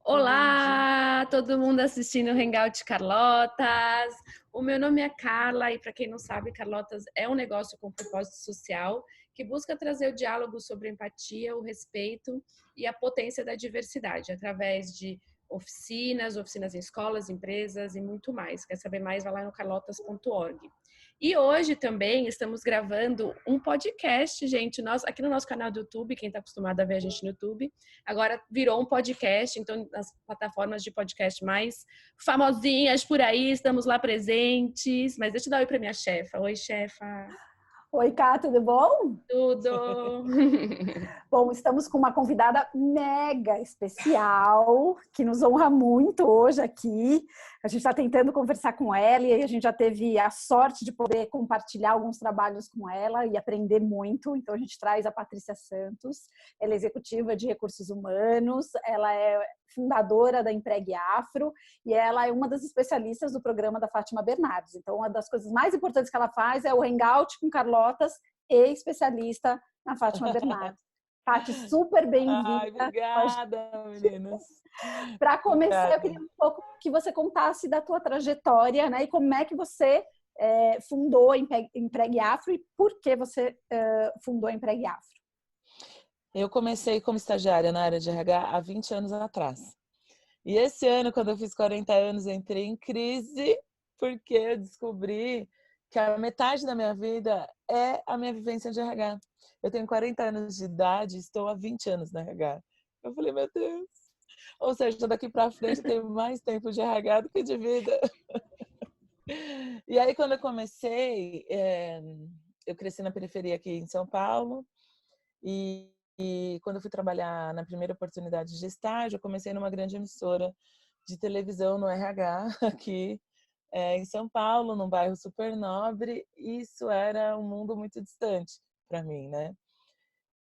Bom dia. Olá, todo mundo assistindo o Hangout Carlotas. O meu nome é Carla e para quem não sabe, Carlotas é um negócio com propósito social que busca trazer o diálogo sobre a empatia, o respeito e a potência da diversidade através de oficinas em escolas, empresas e muito mais. Quer saber mais? Vai lá no carlotas.org. E hoje também estamos gravando um podcast, gente. Nós, aqui no nosso canal do YouTube, quem está acostumado a ver a gente no YouTube, agora virou um podcast, então nas plataformas de podcast mais famosinhas por aí, estamos lá presentes. Mas deixa eu dar um oi para minha chefa. Oi, chefa. Oi, Cá, tudo bom? Tudo. Bom, estamos com uma convidada mega especial, que nos honra muito hoje aqui. A gente está tentando conversar com ela e a gente já teve a sorte de poder compartilhar alguns trabalhos com ela e aprender muito. Então, a gente traz a Patrícia Santos, ela é executiva de recursos humanos, ela é fundadora da Empregue Afro e ela é uma das especialistas do programa da Fátima Bernardes. Então, uma das coisas mais importantes que ela faz é o Hangout com Carlotas e especialista na Fátima Bernardes. Tati, super Ai, bem-vinda. obrigada, meninas. Para começar, eu Obrigada. queria um pouco que você contasse da tua trajetória, né? E como é que você fundou a Empregue Afro e por que você fundou a Empregue Afro? Eu comecei como estagiária na área de RH há 20 anos atrás. E esse ano, quando eu fiz 40 anos, eu entrei em crise porque eu descobri que a metade da minha vida é a minha vivência de RH. Eu tenho 40 anos de idade e estou há 20 anos na RH. Eu falei, meu Deus. Ou seja, daqui para frente eu tenho mais tempo de RH do que de vida. E aí, quando eu comecei, eu cresci na periferia aqui em São Paulo e quando eu fui trabalhar na primeira oportunidade de estágio, eu comecei numa grande emissora de televisão no RH aqui em São Paulo, num bairro super nobre. Isso era um mundo muito distante para mim, né?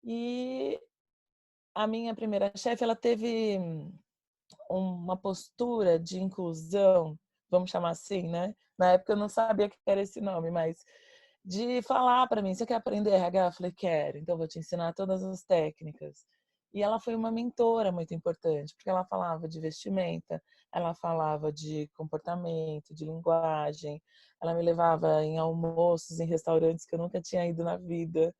E a minha primeira chefe, ela teve uma postura de inclusão, vamos chamar assim, né? Na época eu não sabia que era esse nome, mas de falar para mim, você quer aprender RH? Eu falei, quero, então eu vou te ensinar todas as técnicas. E ela foi uma mentora muito importante, porque ela falava de vestimenta, ela falava de comportamento, de linguagem, ela me levava em almoços, em restaurantes que eu nunca tinha ido na vida,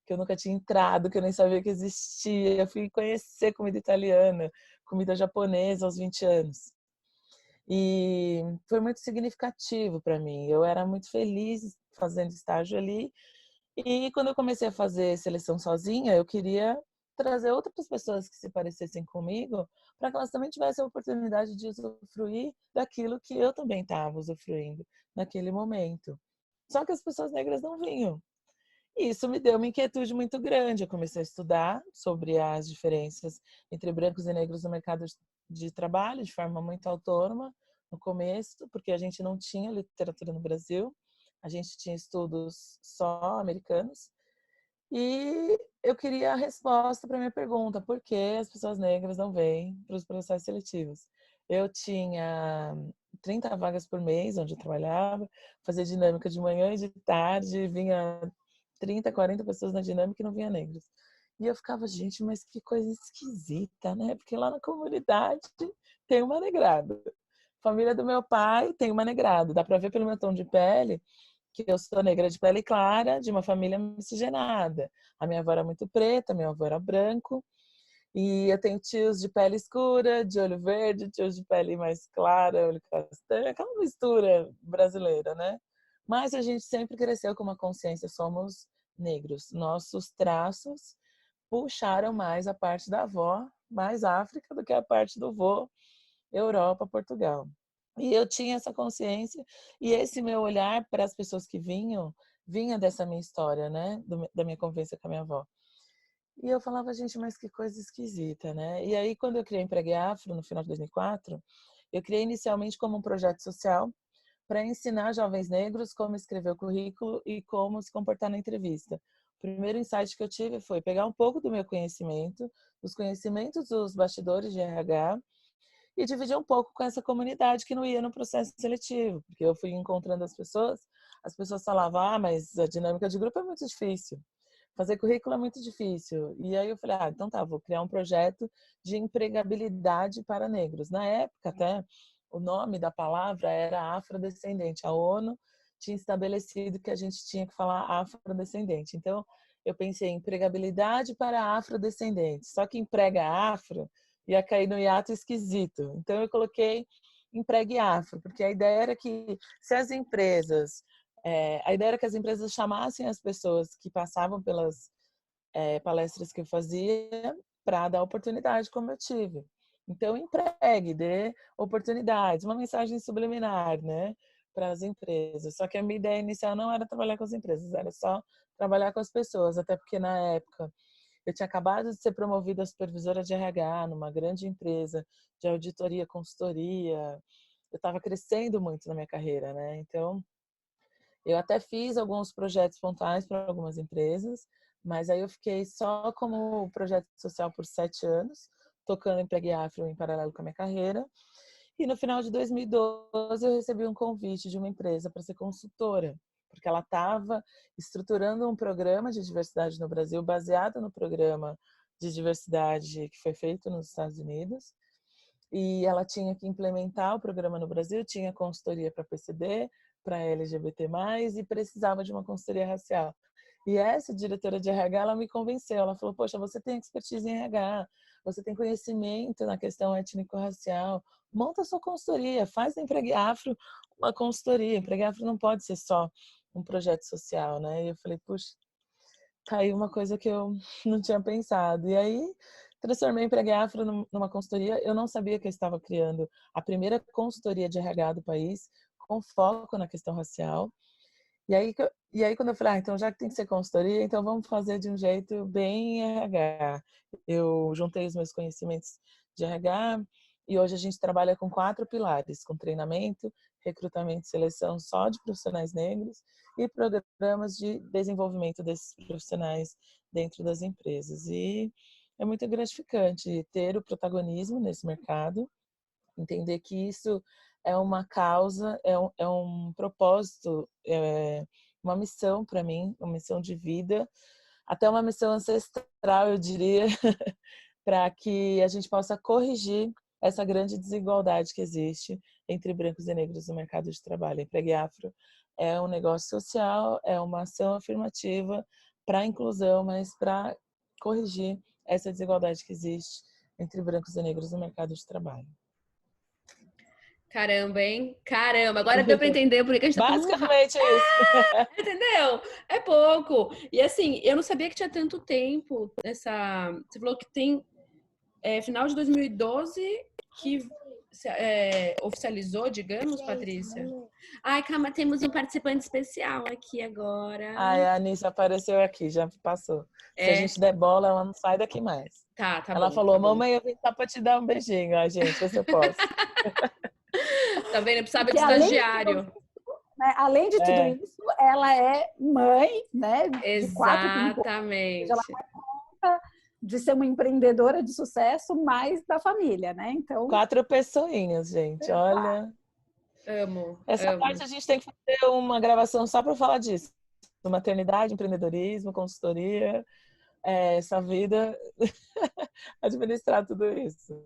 que eu nunca tinha entrado, que eu nem sabia que existia. Eu fui conhecer comida italiana, comida japonesa aos 20 anos. E foi muito significativo para mim. Eu era muito feliz fazendo estágio ali. E quando eu comecei a fazer seleção sozinha, eu queria trazer outras pessoas que se parecessem comigo, para que elas também tivessem a oportunidade de usufruir daquilo que eu também estava usufruindo naquele momento. Só que as pessoas negras não vinham. E isso me deu uma inquietude muito grande. Eu comecei a estudar sobre as diferenças entre brancos e negros no mercado de trabalho de forma muito autônoma no começo, porque a gente não tinha literatura no Brasil, a gente tinha estudos só americanos. E eu queria a resposta para a minha pergunta: por que as pessoas negras não vêm para os processos seletivos? Eu tinha 30 vagas por mês onde eu trabalhava, fazia dinâmica de manhã e de tarde, vinha 30, 40 pessoas na dinâmica e não vinha negros. E eu ficava, gente, mas que coisa esquisita, né? Porque lá na comunidade tem uma negrada. Família do meu pai tem uma negrada. Dá para ver pelo meu tom de pele que eu sou negra de pele clara, de uma família miscigenada. A minha avó era muito preta, meu avô era branco. E eu tenho tios de pele escura, de olho verde, tios de pele mais clara, olho castanho, aquela mistura brasileira, né? Mas a gente sempre cresceu com uma consciência, somos negros. Nossos traços puxaram mais a parte da avó, mais África, do que a parte do vô, Europa, Portugal. E eu tinha essa consciência e esse meu olhar para as pessoas que vinha dessa minha história, né? Da minha convivência com a minha avó. E eu falava, gente, mas que coisa esquisita, né? E aí, quando eu criei Empregue Afro, no final de 2004, eu criei inicialmente como um projeto social para ensinar jovens negros como escrever o currículo e como se comportar na entrevista. O primeiro insight que eu tive foi pegar um pouco do meu conhecimento, dos conhecimentos dos bastidores de RH, e dividir um pouco com essa comunidade que não ia no processo seletivo, porque eu fui encontrando as pessoas falavam, mas a dinâmica de grupo é muito difícil. fazer currículo é muito difícil. E aí eu falei, então tá, vou criar um projeto de empregabilidade para negros. Na época, até, o nome da palavra era afrodescendente. A ONU tinha estabelecido que a gente tinha que falar afrodescendente. Então, eu pensei em empregabilidade para afrodescendentes. Só que emprega afro ia cair no hiato esquisito. Então, eu coloquei empregue afro, porque a ideia era que se as empresas a ideia era que as empresas chamassem as pessoas que passavam pelas palestras que eu fazia para dar oportunidade, como eu tive. Então, empregue, dê oportunidades, uma mensagem subliminar, né, para as empresas. Só que a minha ideia inicial não era trabalhar com as empresas, era só trabalhar com as pessoas, até porque na época eu tinha acabado de ser promovida a supervisora de RH numa grande empresa de auditoria, consultoria. Eu estava crescendo muito na minha carreira, né? Então, eu até fiz alguns projetos pontuais para algumas empresas, mas aí eu fiquei só como projeto social por 7 anos, tocando Empregue Afro em paralelo com a minha carreira. E no final de 2012 eu recebi um convite de uma empresa para ser consultora, porque ela estava estruturando um programa de diversidade no Brasil baseado no programa de diversidade que foi feito nos Estados Unidos. E ela tinha que implementar o programa no Brasil, tinha consultoria para PCD, para LGBT+, e precisava de uma consultoria racial. E essa diretora de RH, ela me convenceu. Ela falou, poxa, você tem expertise em RH, você tem conhecimento na questão étnico-racial, monta a sua consultoria, faz da Empregue Afro uma consultoria. Empregue Afro não pode ser só um projeto social, né? E eu falei, puxa, tá aí uma coisa que eu não tinha pensado. E aí, transformei Empregue Afro numa consultoria. Eu não sabia que eu estava criando a primeira consultoria de RH do país, com foco na questão racial. E aí quando eu falei, então já que tem que ser consultoria, então vamos fazer de um jeito bem RH. Eu juntei os meus conhecimentos de RH e hoje a gente trabalha com 4 pilares, com treinamento, recrutamento e seleção só de profissionais negros e programas de desenvolvimento desses profissionais dentro das empresas. E é muito gratificante ter o protagonismo nesse mercado, entender que isso é uma causa, é um propósito, uma missão para mim, uma missão de vida, até uma missão ancestral, eu diria, para que a gente possa corrigir essa grande desigualdade que existe entre brancos e negros no mercado de trabalho. Empregue Afro é um negócio social, é uma ação afirmativa para a inclusão, mas para corrigir essa desigualdade que existe entre brancos e negros no mercado de trabalho. Caramba, hein? Caramba, agora deu para entender por que a gente tá tão... Basicamente é isso. Entendeu? É pouco. E assim, eu não sabia que tinha tanto tempo essa... Você falou que tem final de 2012 que oficializou, digamos, Patrícia? Ai, calma, temos um participante especial aqui agora. Ai, a Anícia apareceu aqui, já passou. Se a gente der bola, ela não sai daqui mais. Tá Ela bom. falou, Tá bom. mamãe, eu vim só pra te dar um beijinho. Ai, gente, vê se eu posso. Tá vendo? Eu precisava de estagiário. Além de tudo isso, ela é mãe, né? De 4 Exatamente. Ela vai conta de ser uma empreendedora de sucesso, mais da família, né? Então, 4 pessoinhas, gente. Olha. Amo. Essa parte a gente tem que fazer uma gravação só para falar disso. Maternidade, empreendedorismo, consultoria, essa vida, administrar tudo isso.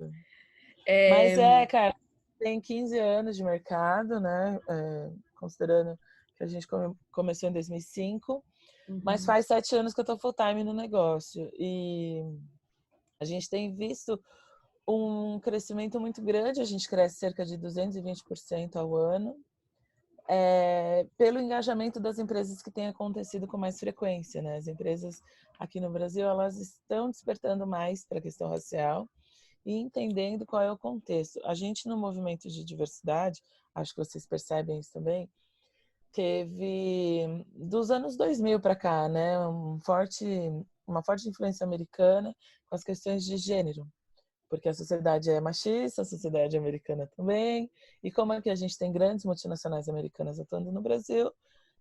Mas cara, tem 15 anos de mercado, né? Considerando que a gente começou em 2005, mas faz 7 anos que eu tô full time no negócio. E a gente tem visto um crescimento muito grande, a gente cresce cerca de 220% ao ano, pelo engajamento das empresas que tem acontecido com mais frequência, né? As empresas aqui no Brasil, elas estão despertando mais para a questão racial e entendendo qual é o contexto. A gente, no movimento de diversidade, acho que vocês percebem isso também, teve dos anos 2000 para cá, né, uma forte influência americana com as questões de gênero, porque a sociedade é machista, a sociedade americana também, e como é que a gente tem grandes multinacionais americanas atuando no Brasil,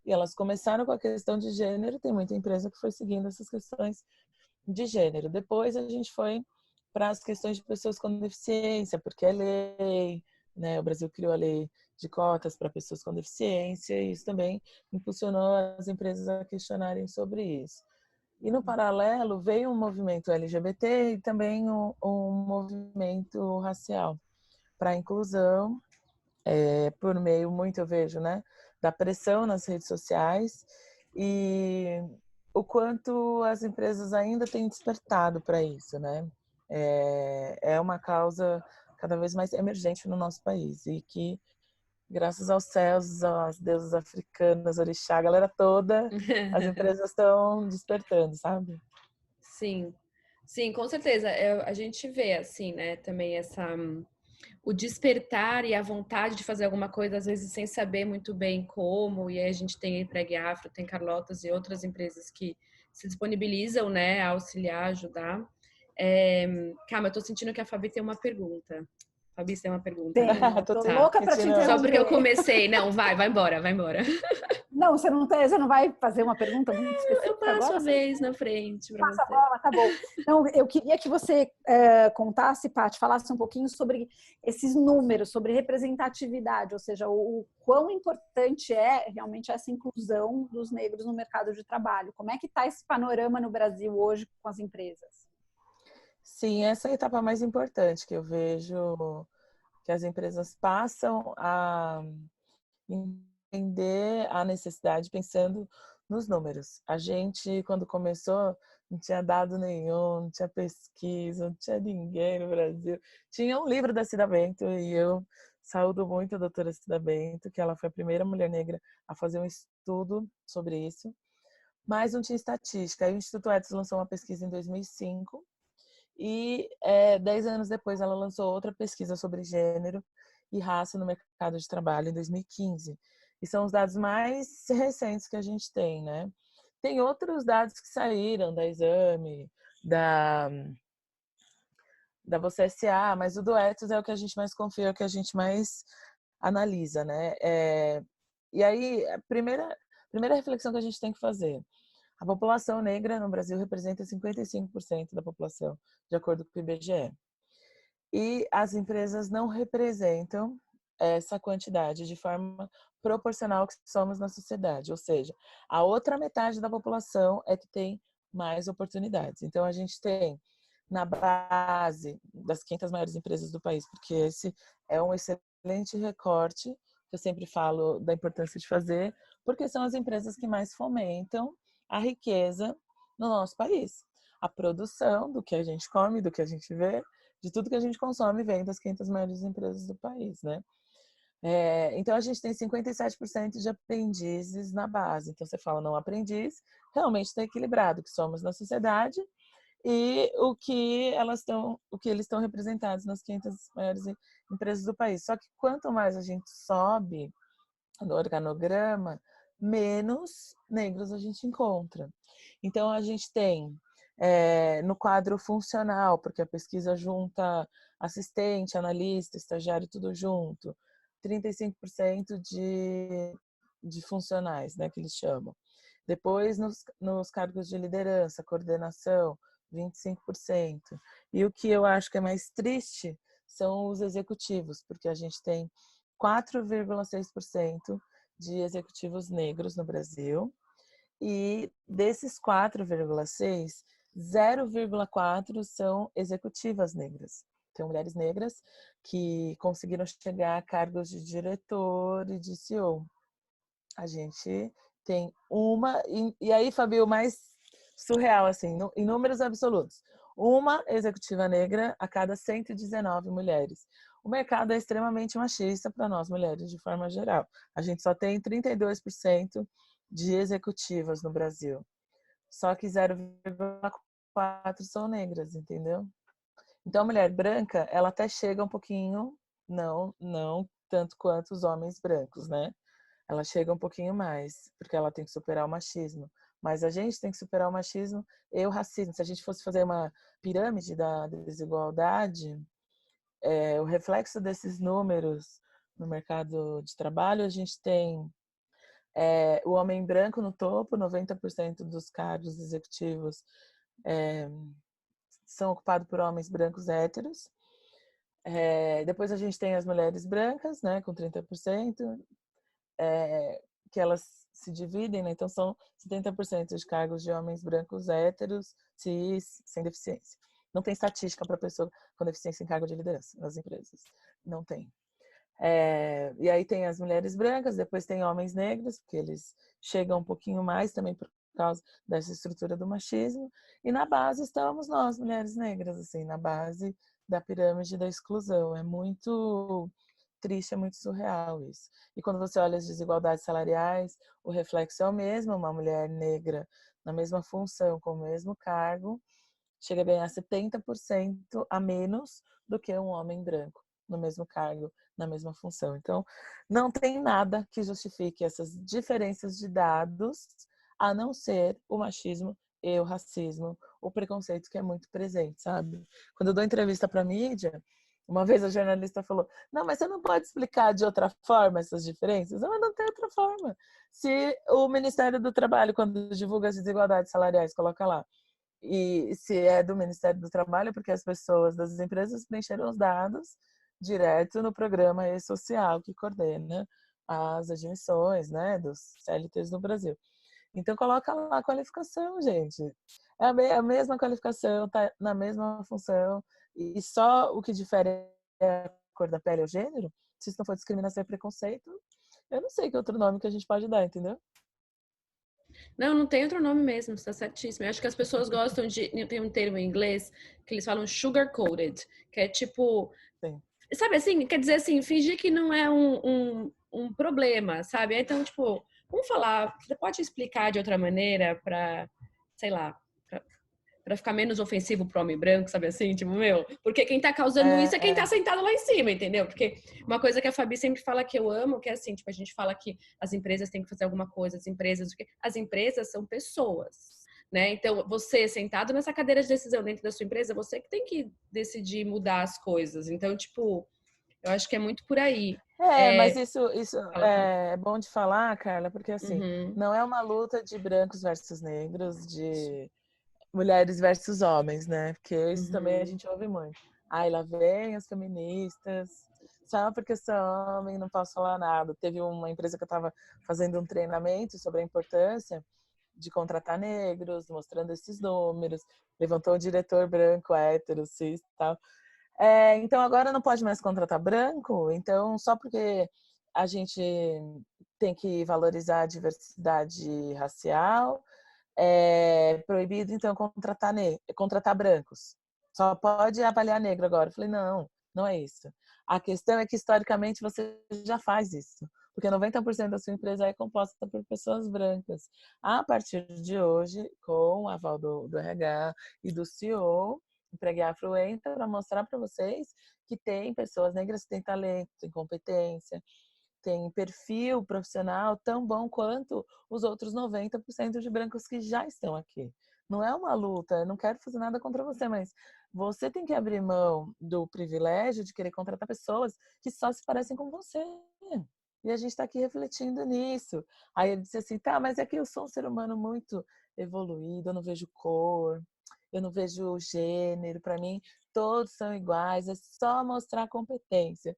e elas começaram com a questão de gênero, tem muita empresa que foi seguindo essas questões de gênero. Depois a gente foi para as questões de pessoas com deficiência, porque é lei, né? O Brasil criou a lei de cotas para pessoas com deficiência e isso também impulsionou as empresas a questionarem sobre isso. E no paralelo veio um movimento LGBT e também um movimento racial para a inclusão, por meio, muito eu vejo, né, da pressão nas redes sociais e o quanto as empresas ainda têm despertado para isso, né? É uma causa cada vez mais emergente no nosso país e que, graças aos céus, às deusas africanas, orixá, a galera toda, as empresas estão despertando, sabe? Sim, sim, com certeza. A gente vê assim, né, também o despertar e a vontade de fazer alguma coisa, às vezes sem saber muito bem como, e aí a gente tem a Empregue Afro, tem Carlotas e outras empresas que se disponibilizam, né, a auxiliar, ajudar. Calma, eu tô sentindo que a Fabi tem uma pergunta. Fabi, você tem uma pergunta, né? Tenho, tô Tô Tá. louca para te sentindo. Só porque eu interromper. comecei. Não, vai embora, vai embora. Não, você não vai fazer uma pergunta muito Eu específica passo a agora? vez na frente para Passa a você. bola, tá bom. Não, eu queria que você contasse, Paty, falasse um pouquinho sobre esses números, sobre representatividade, ou seja, o quão importante é realmente essa inclusão dos negros no mercado de trabalho. Como é que está esse panorama no Brasil hoje com as empresas? Sim, essa é a etapa mais importante que eu vejo que as empresas passam a entender a necessidade pensando nos números. A gente, quando começou, não tinha dado nenhum, não tinha pesquisa, não tinha ninguém no Brasil. Tinha um livro da Cida Bento e eu saúdo muito a doutora Cida Bento, que ela foi a primeira mulher negra a fazer um estudo sobre isso, mas não tinha estatística. Aí o Instituto Edson lançou uma pesquisa em 2005 e 10 anos depois ela lançou outra pesquisa sobre gênero e raça no mercado de trabalho em 2015. E são os dados mais recentes que a gente tem, né? Tem outros dados que saíram da Exame, da Você SA, mas o do Ethos é o que a gente mais confia, é o que a gente mais analisa, né? E aí, a primeira reflexão que a gente tem que fazer: a população negra no Brasil representa 55% da população, de acordo com o IBGE. E as empresas não representam essa quantidade de forma proporcional que somos na sociedade. Ou seja, a outra metade da população é que tem mais oportunidades. Então, a gente tem na base das 500 maiores empresas do país, porque esse é um excelente recorte, que eu sempre falo da importância de fazer, porque são as empresas que mais fomentam a riqueza no nosso país. A produção do que a gente come, do que a gente vê, de tudo que a gente consome vem das 500 maiores empresas do país, né? Então, a gente tem 57% de aprendizes na base. Então, você fala não aprendiz, realmente está equilibrado, que somos na sociedade e o que eles estão representados nas 500 maiores empresas do país. Só que quanto mais a gente sobe no organograma, menos negros a gente encontra. Então, a gente tem no quadro funcional, porque a pesquisa junta assistente, analista, estagiário, tudo junto, 35% de funcionais, né, que eles chamam. Depois, nos cargos de liderança, coordenação, 25%. E o que eu acho que é mais triste são os executivos, porque a gente tem 4,6% de executivos negros no Brasil. E desses 4,6, 0,4 são executivas negras. Tem mulheres negras que conseguiram chegar a cargos de diretor e de CEO. A gente tem uma, e aí, Fabio, mais surreal, assim, em números absolutos. Uma executiva negra a cada 119 mulheres. O mercado é extremamente machista para nós mulheres, de forma geral. A gente só tem 32% de executivas no Brasil. Só que 0,4 são negras, entendeu? Então, a mulher branca, ela até chega um pouquinho, não tanto quanto os homens brancos, né? Ela chega um pouquinho mais, porque ela tem que superar o machismo. Mas a gente tem que superar o machismo e o racismo. Se a gente fosse fazer uma pirâmide da desigualdade, o reflexo desses números no mercado de trabalho, a gente tem o homem branco no topo, 90% dos cargos executivos são ocupados por homens brancos héteros. Depois a gente tem as mulheres brancas, né, com 30%. que elas se dividem, né? Então são 70% de cargos de homens brancos héteros, cis, sem deficiência. Não tem estatística para pessoa com deficiência em cargo de liderança nas empresas. Não tem. E aí tem as mulheres brancas, depois tem homens negros, porque eles chegam um pouquinho mais também por causa dessa estrutura do machismo. E na base estamos nós, mulheres negras, assim, na base da pirâmide da exclusão. É muito triste, é muito surreal isso. E quando você olha as desigualdades salariais, o reflexo é o mesmo, uma mulher negra na mesma função, com o mesmo cargo, chega a ganhar 70% a menos do que um homem branco no mesmo cargo, na mesma função. Então, não tem nada que justifique essas diferenças de dados, a não ser o machismo e o racismo, o preconceito que é muito presente, sabe? Quando eu dou entrevista para a mídia, uma vez a jornalista falou: não, mas você não pode explicar de outra forma essas diferenças? Não tem outra forma. Se o Ministério do Trabalho, quando divulga as desigualdades salariais, coloca lá, e se é do Ministério do Trabalho, é porque as pessoas das empresas preencheram os dados direto no programa E-Social, que coordena as admissões, né, dos CLTs no Brasil. Então, coloca lá a qualificação, gente. É a mesma qualificação, tá na mesma função, e só o que difere é a cor da pele ou o gênero. Se isso não for discriminação e preconceito, eu não sei que outro nome que a gente pode dar, entendeu? Não, não tem outro nome mesmo, está certíssimo. Eu acho que as pessoas gostam de. Tem um termo em inglês que eles falam sugar-coated, que é tipo. Sim. Sabe assim? Quer dizer assim, fingir que não é um problema, sabe? Então, tipo, vamos falar. Você pode explicar de outra maneira para, sei lá, para ficar menos ofensivo pro homem branco, sabe assim? Tipo, meu, porque quem tá causando isso é quem tá sentado lá em cima, entendeu? Porque uma coisa que a Fabi sempre fala que eu amo, que é assim, tipo, a gente fala que as empresas têm que fazer alguma coisa, as empresas são pessoas, né? Então, você sentado nessa cadeira de decisão dentro da sua empresa, você que tem que decidir mudar as coisas. Então, tipo, eu acho que é muito por aí. Mas isso Fala. é bom de falar, Carla, porque assim, Uhum, não é uma luta de brancos versus negros, de mulheres versus homens, né? Porque isso também a uhum. gente ouve muito. Ai, lá vem as feministas, só porque sou homem não posso falar nada. Teve uma empresa que eu estava fazendo um treinamento sobre a importância de contratar negros, mostrando esses números, levantou o diretor branco, hétero, cis e tal. Então agora não pode mais contratar branco, então só porque a gente tem que valorizar a diversidade racial, é proibido então contratar brancos. Só pode avaliar negro agora. Eu falei, não, não é isso. A questão é que historicamente você já faz isso, porque 90% da sua empresa é composta por pessoas brancas. A partir de hoje, com o aval do RH e do CEO, Empregue Afro entra para mostrar para vocês que tem pessoas negras que têm talento, têm competência, têm perfil profissional tão bom quanto os outros 90% de brancos que já estão aqui. Não é uma luta, eu não quero fazer nada contra você, mas você tem que abrir mão do privilégio de querer contratar pessoas que só se parecem com você. E a gente está aqui refletindo nisso. Aí ele disse assim, tá, mas é que eu sou um ser humano muito evoluído, eu não vejo cor, eu não vejo gênero, para mim todos são iguais, é só mostrar competência.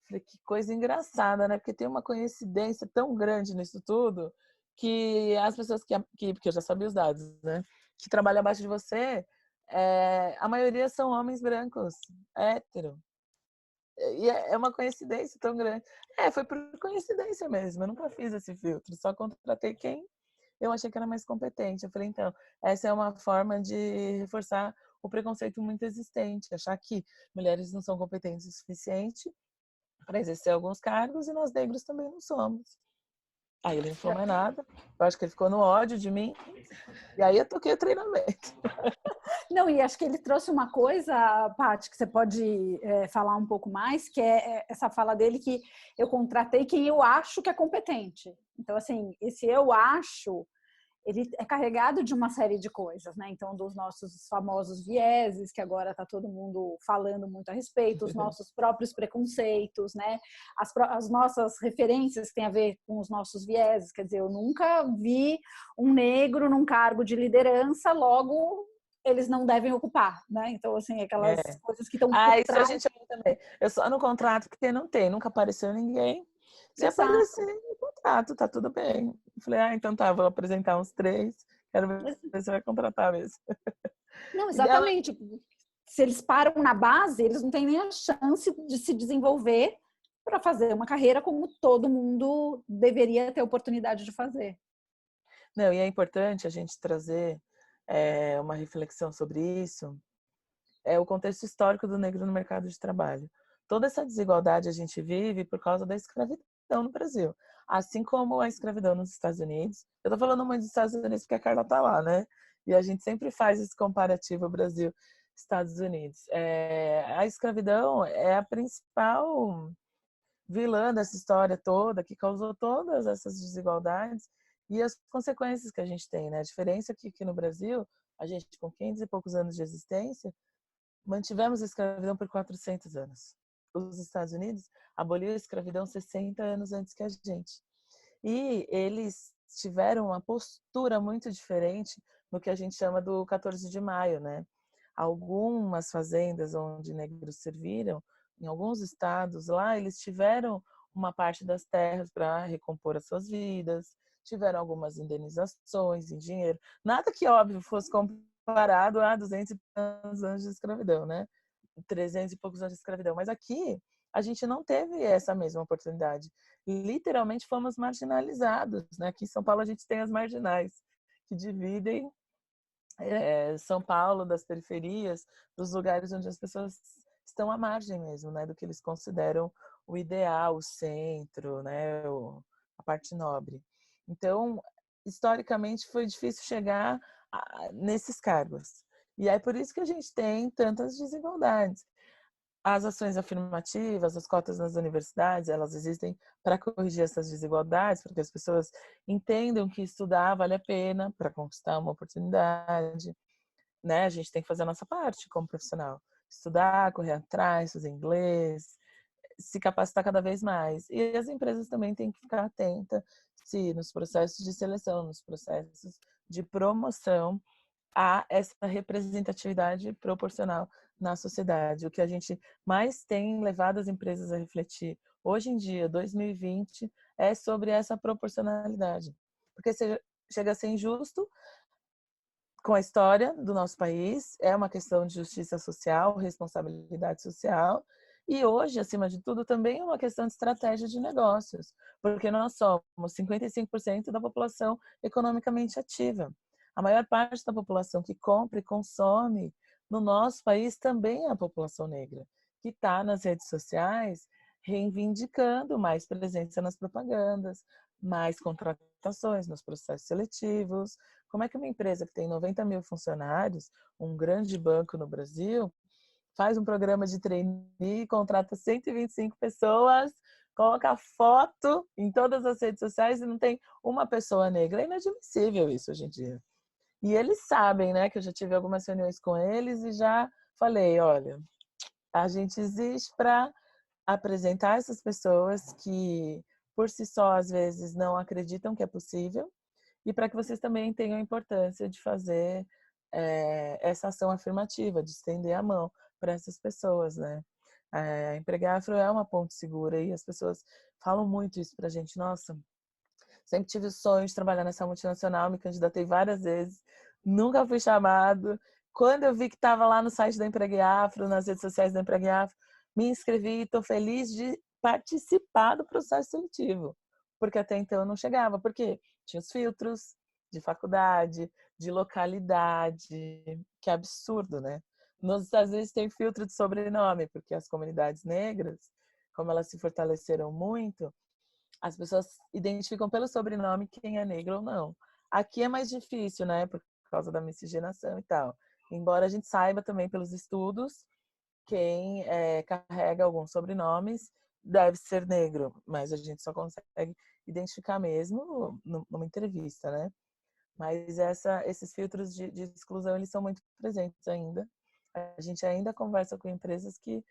Falei, que coisa engraçada, né? Porque tem uma coincidência tão grande nisso tudo que as pessoas porque eu já sabia os dados, né? Que trabalham abaixo de você, a maioria são homens brancos, hétero. E é uma coincidência tão grande. Foi por coincidência mesmo. Eu nunca fiz esse filtro, só contratei quem eu achei que era mais competente. Eu falei, então, essa é uma forma de reforçar o preconceito muito existente, achar que mulheres não são competentes o suficiente para exercer alguns cargos e nós negros também não somos. Aí ele não falou mais nada, eu acho que ele ficou no ódio de mim, e aí eu toquei o treinamento. Não, e acho que ele trouxe uma coisa, Paty, que você pode falar um pouco mais, que é essa fala dele que eu contratei quem eu acho que é competente. Então, assim, esse eu acho, ele é carregado de uma série de coisas, né? Então, dos nossos famosos vieses, que agora está todo mundo falando muito a respeito, os nossos próprios preconceitos, né? As nossas referências que têm a ver com os nossos vieses. Quer dizer, eu nunca vi um negro num cargo de liderança, logo eles não devem ocupar, né? Então, assim, aquelas coisas que estão por Isso a trás. gente ouve também. Eu só no contrato porque não tem, nunca apareceu ninguém. Se Exato. aparecer, contrato, tá tudo bem. Eu falei, então tá, vou apresentar uns 3, quero ver se você vai contratar mesmo. Não, E ela, exatamente. Se eles param na base, eles não têm nem a chance de se desenvolver para fazer uma carreira como todo mundo deveria ter oportunidade de fazer. não, e é importante a gente trazer uma reflexão sobre isso, o contexto histórico do negro no mercado de trabalho. Toda essa desigualdade a gente vive por causa da escravidão no Brasil. Assim como a escravidão nos Estados Unidos. Eu tô falando muito dos Estados Unidos porque a Carla tá lá, né? E a gente sempre faz esse comparativo Brasil-Estados Unidos. A escravidão é a principal vilã dessa história toda, que causou todas essas desigualdades e as consequências que a gente tem, né? A diferença é que aqui no Brasil, a gente com 500 e poucos anos de existência, mantivemos a escravidão por 400 anos. Os Estados Unidos aboliu a escravidão 60 anos antes que a gente. E eles tiveram uma postura muito diferente no que a gente chama do 14 de maio, né? Algumas fazendas onde negros serviram, em alguns estados lá, eles tiveram uma parte das terras para recompor as suas vidas, tiveram algumas indenizações em dinheiro. Nada que, óbvio, fosse comparado a 200 anos de escravidão, né? 300 e poucos anos de escravidão. Mas aqui a gente não teve essa mesma oportunidade. Literalmente fomos marginalizados, né? Aqui em São Paulo a gente tem as marginais, que dividem São Paulo das periferias, dos lugares onde as pessoas estão à margem mesmo, né? Do que eles consideram o ideal, o centro, né? A parte nobre. Então, historicamente foi difícil chegar nesses cargos. E é por isso que a gente tem tantas desigualdades. As ações afirmativas, as cotas nas universidades, elas existem para corrigir essas desigualdades, para que as pessoas entendam que estudar vale a pena para conquistar uma oportunidade, né? A gente tem que fazer a nossa parte como profissional. Estudar, correr atrás, fazer inglês, se capacitar cada vez mais. E as empresas também têm que ficar atentas se nos processos de seleção, nos processos de promoção, há essa representatividade proporcional na sociedade. O que a gente mais tem levado as empresas a refletir hoje em dia, 2020, é sobre essa proporcionalidade. Porque chega a ser injusto com a história do nosso país, é uma questão de justiça social, responsabilidade social, e hoje, acima de tudo, também é uma questão de estratégia de negócios, porque nós somos 55% da população economicamente ativa. A maior parte da população que compra e consome no nosso país também é a população negra, que está nas redes sociais reivindicando mais presença nas propagandas, mais contratações nos processos seletivos. Como é que uma empresa que tem 90 mil funcionários, um grande banco no Brasil, faz um programa de trainee, contrata 125 pessoas, coloca foto em todas as redes sociais e não tem uma pessoa negra? É inadmissível isso hoje em dia. E eles sabem, né, que eu já tive algumas reuniões com eles e já falei, olha, a gente existe para apresentar essas pessoas que por si só às vezes não acreditam que é possível, e para que vocês também tenham a importância de fazer essa ação afirmativa, de estender a mão para essas pessoas, né? A Empregar Afro é uma ponte segura e as pessoas falam muito isso para a gente. Nossa, sempre tive o sonho de trabalhar nessa multinacional, me candidatei várias vezes, nunca fui chamado. Quando eu vi que estava lá no site da Empregar Afro, nas redes sociais da Empregar Afro, me inscrevi e estou feliz de participar do processo seletivo, porque até então eu não chegava. Por quê? Tinha os filtros de faculdade, de localidade, que é absurdo, né? Nos Estados Unidos tem filtro de sobrenome, porque as comunidades negras, como elas se fortaleceram muito, as pessoas identificam pelo sobrenome quem é negro ou não. Aqui é mais difícil, né? Por causa da miscigenação e tal. Embora a gente saiba também pelos estudos, quem carrega alguns sobrenomes deve ser negro, mas a gente só consegue identificar mesmo numa entrevista, né? Mas esses filtros de exclusão, eles são muito presentes ainda. A gente ainda conversa com empresas que,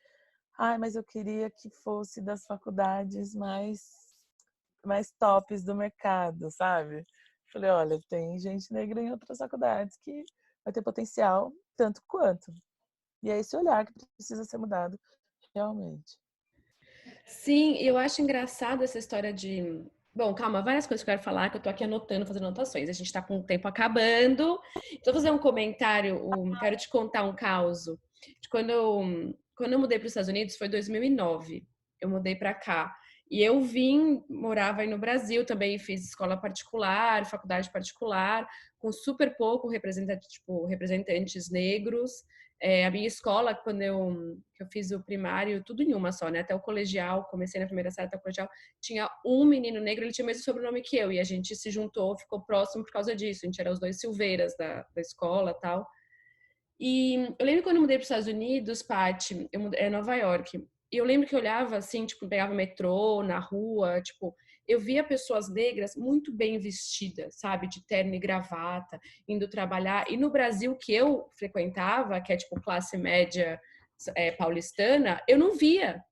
mas eu queria que fosse das faculdades mais tops do mercado, sabe? Falei, olha, tem gente negra em outras faculdades que vai ter potencial tanto quanto. E é esse olhar que precisa ser mudado realmente. Sim, eu acho engraçado essa história de Bom, calma, várias coisas que eu quero falar, que eu tô aqui anotando, fazendo anotações. A gente tá com o tempo acabando. Então, vou fazer um comentário, quero te contar um caso. De quando eu mudei para os Estados Unidos, foi 2009. Eu mudei para cá. E eu morava aí no Brasil também, fiz escola particular, faculdade particular, com super pouco representante, tipo, representantes negros. A minha escola, que eu fiz o primário, tudo em uma só, né? Até o colegial, comecei na primeira série até o colegial, tinha um menino negro, ele tinha o mesmo sobrenome que eu, e a gente se juntou, ficou próximo por causa disso. A gente era os dois Silveiras da escola e tal. E eu lembro quando eu mudei para os Estados Unidos, Paty, Nova York. E eu lembro que eu olhava assim, tipo, pegava metrô na rua, tipo, eu via pessoas negras muito bem vestidas, sabe, de terno e gravata, indo trabalhar. E no Brasil que eu frequentava, que é tipo classe média paulistana, eu não via.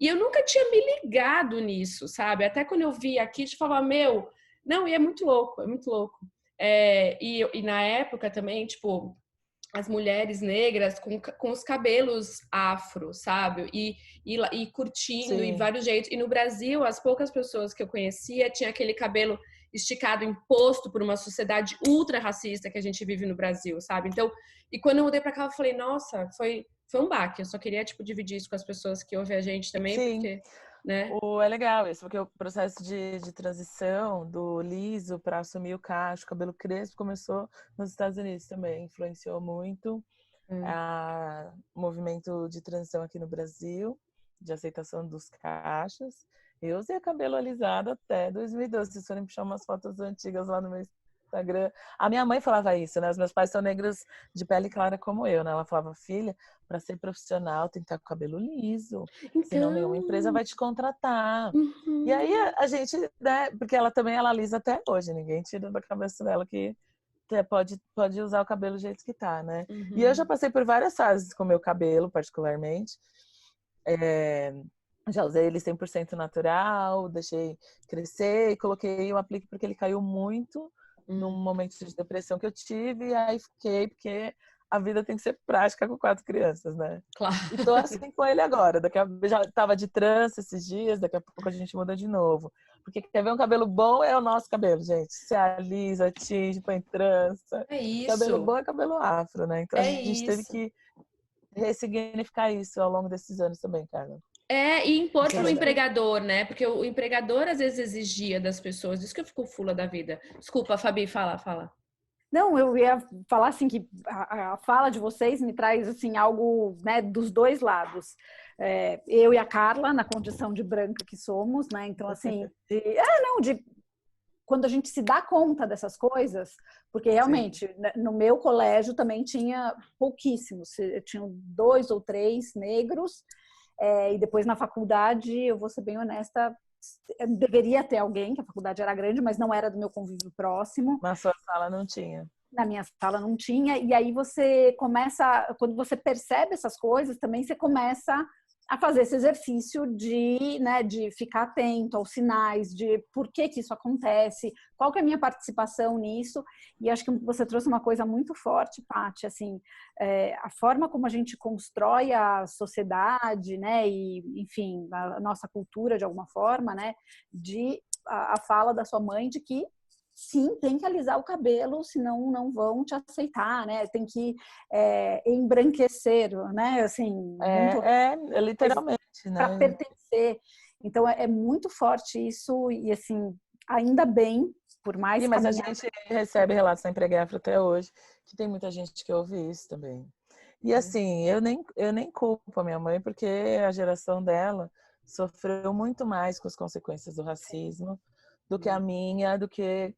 E eu nunca tinha me ligado nisso, sabe? Até quando eu vi aqui, eu falava, meu, não, e é muito louco, é muito louco. E na época também, tipo, as mulheres negras com os cabelos afro, sabe? E curtindo, e Sim. vários jeitos. E no Brasil, as poucas pessoas que eu conhecia tinha aquele cabelo esticado, imposto por uma sociedade ultra racista que a gente vive no Brasil, sabe? Então, e quando eu mudei pra cá, eu falei, nossa, foi um baque. Eu só queria, tipo, dividir isso com as pessoas que ouvem a gente também, Sim. porque, né? É legal isso, porque o processo de transição do liso para assumir o cacho, cabelo crespo, começou nos Estados Unidos também, influenciou muito Hum. o movimento de transição aqui no Brasil, de aceitação dos cachos. Eu usei cabelo alisado até 2012. Se forem puxar umas fotos antigas lá no meu Instagram. A minha mãe falava isso, né? Os meus pais são negros de pele clara como eu, né? Ela falava, filha, para ser profissional tem que estar com o cabelo liso, senão nenhuma empresa Então, vai te contratar. E aí uhum, a gente, né? Porque ela alisa até hoje, ninguém tira da cabeça dela que pode usar o cabelo do jeito que tá, né? E eu já uhum. passei por várias fases com o meu cabelo, particularmente. É, já usei ele 100% natural, deixei crescer e coloquei um aplique porque ele caiu muito num Hum, momento de depressão que eu tive, e aí fiquei, porque a vida tem que ser prática com 4 crianças, né? claro. E tô assim com ele agora. Já tava de trança esses dias, daqui a pouco a gente muda de novo. Porque quer ver um cabelo bom é o nosso cabelo, gente. Se alisa, tinge, põe trança. É Cabelo isso. bom é cabelo afro, né? Então a É gente teve isso. que ressignificar isso ao longo desses anos também, Carla. E impor Isso é para o verdade. empregador, né? Porque o empregador às vezes exigia das pessoas. Isso que eu fico fula da vida. Desculpa, Fabi, fala. Não, eu ia falar assim que a fala de vocês me traz assim algo, né, dos dois lados. Eu e a Carla na condição de branca que somos, né? Então assim, de quando a gente se dá conta dessas coisas, porque Sim. realmente no meu colégio também tinha pouquíssimos, tinham 2 ou 3 negros, e depois na faculdade, eu vou ser bem honesta, deveria ter alguém, que a faculdade era grande, mas não era do meu convívio próximo. Na sua sala não tinha. Na minha sala não tinha, e aí você começa, quando você percebe essas coisas, também você começa a fazer esse exercício de, né, de ficar atento aos sinais, de por que que isso acontece, qual que é a minha participação nisso, e acho que você trouxe uma coisa muito forte, Paty, assim, a forma como a gente constrói a sociedade, né, e, enfim, a nossa cultura de alguma forma, né, de a fala da sua mãe de que sim, tem que alisar o cabelo, senão não vão te aceitar, né? Tem que embranquecer, né? Assim, muito Literalmente, para né? pertencer. Então é muito forte isso e assim, ainda bem, por mais Mas a caminhada. gente recebe relatos da Empreguefra até hoje, que tem muita gente que ouve isso também. E assim, eu nem culpo a minha mãe, porque a geração dela sofreu muito mais com as consequências do racismo do que a minha, do que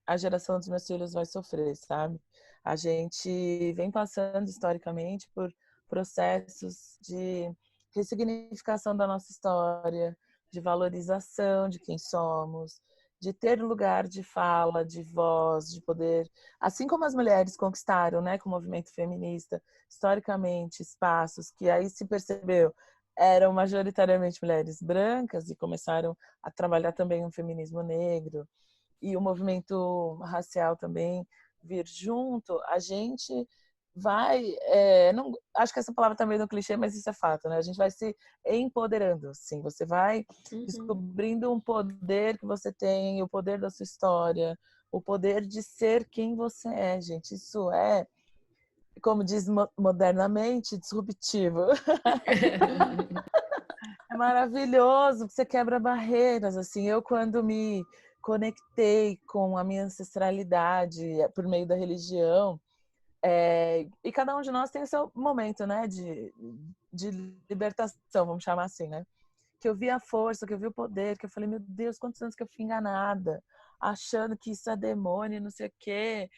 a geração dos meus filhos vai sofrer, sabe? A gente vem passando historicamente por processos de ressignificação da nossa história, de valorização de quem somos, de ter lugar de fala, de voz, de poder, assim como as mulheres conquistaram, né, com o movimento feminista, historicamente, espaços que aí se percebeu eram majoritariamente mulheres brancas e começaram a trabalhar também um feminismo negro e o movimento racial também vir junto, a gente não, acho que essa palavra também é um clichê, mas isso é fato, né? A gente vai se empoderando, assim, você vai descobrindo um poder que você tem, o poder da sua história, o poder de ser quem você é, gente. Isso é, como diz modernamente, disruptivo. É maravilhoso, você quebra barreiras, assim. Eu, quando me conectei com a minha ancestralidade por meio da religião, e cada um de nós tem o seu momento, né, de libertação, vamos chamar assim, né? Que eu vi a força, que eu vi o poder, que eu falei, meu Deus, quantos anos que eu fui enganada, achando que isso é demônio, não sei o quê.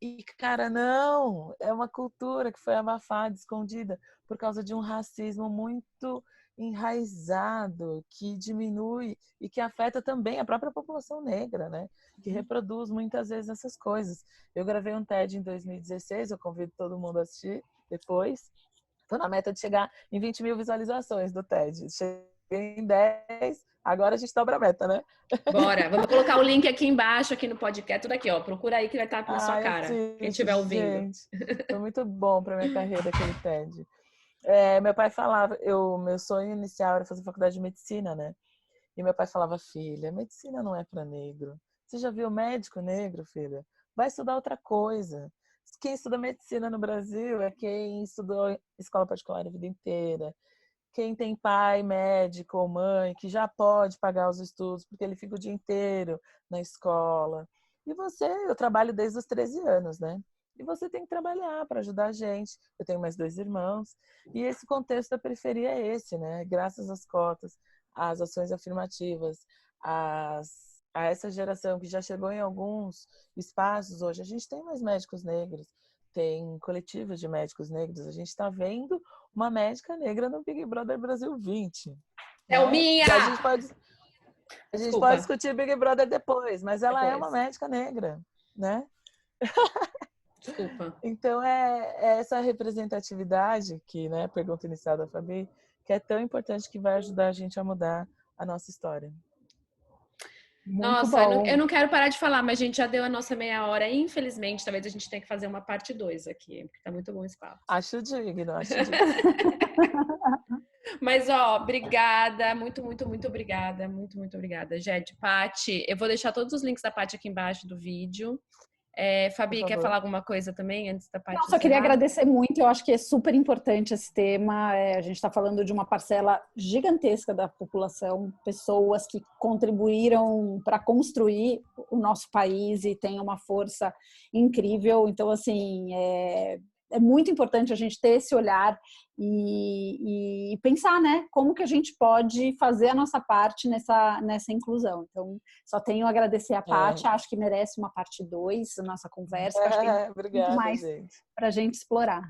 E, cara, não, é uma cultura que foi abafada, escondida, por causa de um racismo muito enraizado, que diminui e que afeta também a própria população negra, né? Que reproduz muitas vezes essas coisas. Eu gravei um TED em 2016, eu convido todo mundo a assistir depois. Estou na meta de chegar em 20 mil visualizações do TED. Cheguei em 10, agora a gente dobra a meta, né? Bora, vamos colocar o link aqui embaixo, aqui no podcast, tudo aqui, ó. Procura aí que vai estar na sua cara, quem estiver ouvindo. Gente, foi muito bom para minha carreira aquele TED. Meu pai falava, meu sonho inicial era fazer faculdade de medicina, né? E meu pai falava, filha, medicina não é para negro. Você já viu médico negro, filha? Vai estudar outra coisa. Quem estuda medicina no Brasil é quem estudou escola particular a vida inteira. Quem tem pai médico ou mãe que já pode pagar os estudos porque ele fica o dia inteiro na escola. E eu trabalho desde os 13 anos, né? E você tem que trabalhar para ajudar a gente. Eu tenho mais 2 irmãos. E esse contexto da periferia é esse, né? Graças às cotas, às ações afirmativas, a essa geração que já chegou em alguns espaços hoje. A gente tem mais médicos negros, tem coletivos de médicos negros. A gente está vendo uma médica negra no Big Brother Brasil 20. Thelminha! Né? A gente pode discutir Big Brother depois, mas ela é uma médica negra, né? Desculpa. Então, é essa representatividade que, né, pergunta inicial da Fabi, que é tão importante, que vai ajudar a gente a mudar a nossa história. Nossa, eu não quero parar de falar, mas a gente já deu a nossa meia hora. Infelizmente, talvez a gente tenha que fazer uma parte 2 aqui, porque tá muito bom esse papo. Acho digno. Mas, ó, obrigada, muito obrigada, muito obrigada. Jade, Paty, eu vou deixar todos os links da Paty aqui embaixo do vídeo. Fabi, quer falar alguma coisa também antes da Paty? Não, só queria agradecer muito, eu acho que é super importante esse tema. A gente está falando de uma parcela gigantesca da população, pessoas que contribuíram para construir o nosso país e têm uma força incrível. Então, assim, é muito importante a gente ter esse olhar e pensar, né, como que a gente pode fazer a nossa parte nessa inclusão. Então, só tenho a agradecer a Paty, acho que merece uma parte 2 da nossa conversa, acho que tem muito mais para a gente explorar.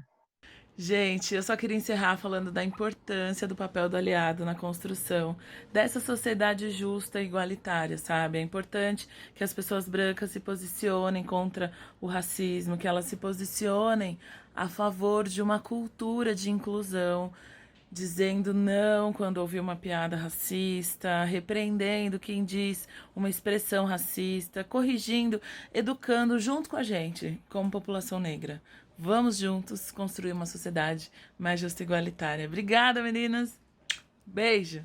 Gente, eu só queria encerrar falando da importância do papel do aliado na construção dessa sociedade justa e igualitária, sabe? É importante que as pessoas brancas se posicionem contra o racismo, que elas se posicionem a favor de uma cultura de inclusão, dizendo não quando ouvir uma piada racista, repreendendo quem diz uma expressão racista, corrigindo, educando junto com a gente, como população negra. Vamos juntos construir uma sociedade mais justa e igualitária. Obrigada, meninas. Beijo.